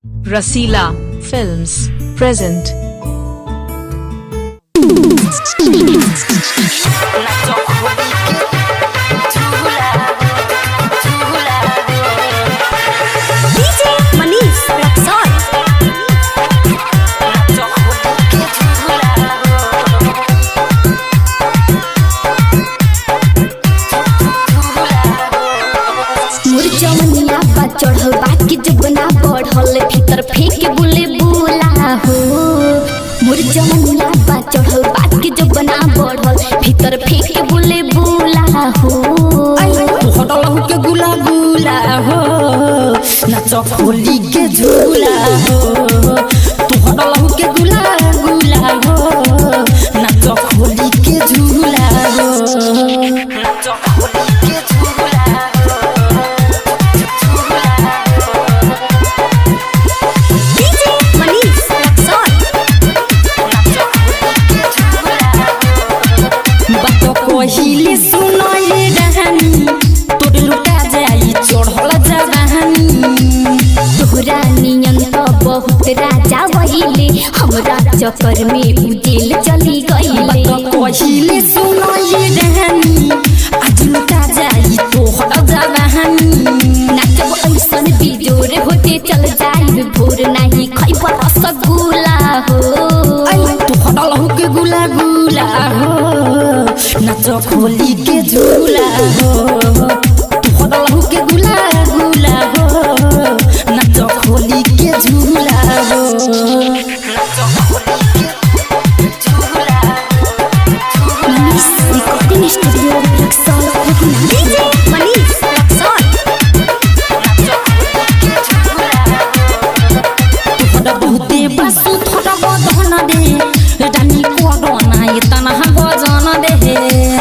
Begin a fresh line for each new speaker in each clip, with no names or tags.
Rasila Films present
चढ़ल बाकी जबना बढ़ल भीतर फेंक बुले बुला हो मोर जमनिया बा चढ़ल बाकी जबना बढ़ल भीतर फेंक बुले बुला हो
हटल के गुला गुला हो नाच खोली के झूला हो तू हटल के गुला गुला हो नाच खोली के झूला हो नाच खोली के झूला पहिले सुनाई रहनी तोर लुटा जाई चढ़ल जवानी
तोहरा नियन तो बहुत राजा वहिले हमरा चक्कर में उजेल चली गईले
पहिले सुनाई रहनी आज लुटा जाई तोहर जवानी
नाचब ऐसन बिजोर होते चल जाई भोर नहीं खैब रसगुल्ला हो
तोहर के गुला गुला हो नाच खोली के झूला हो तोहर के गुला गुला हो नाच खोली के झूला हो नाच खोली के झूला
recording studio Raxaul DJ Manish Raxaul
तोहर बहुते बसु थोड़ा बदहना दे रानी कोडना इतना गजन दे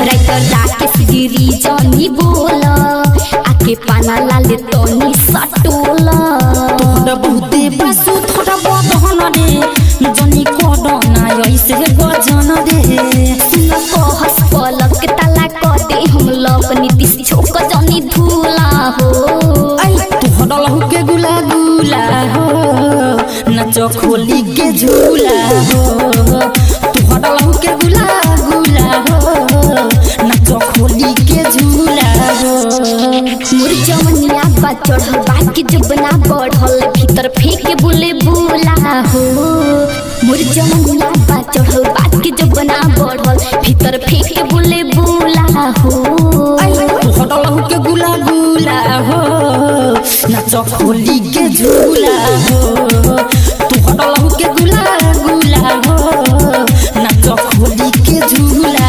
राइटर राकेश गिरी जनी बोल आके पाना लाले तनी सटोल
तोहर बहुते बसु थोड़ा बदहना दे जनी कोडना ऐसे गजन दे
सुन कहस पलक ताला कदे हम लोग नीतीश छोक जनी धूला हो
तोहर के गुला गुला हो नाच खोली के झूला हो तोहर के गुला गुला हो नाच खोली के झूला हो
मोर जमनिया बा चढ़ल बाकी जबना बढ़ल भीतर फेंक बुले बुला हो मोर जमनिया बा चढ़ल बाकी जबना बढ़ल भीतर फेंक बुले बुला हो
तोहर के गुला गुला हो नाच खोली के झूला हो तोहर के गुला गुला हो नाच खोली के झूला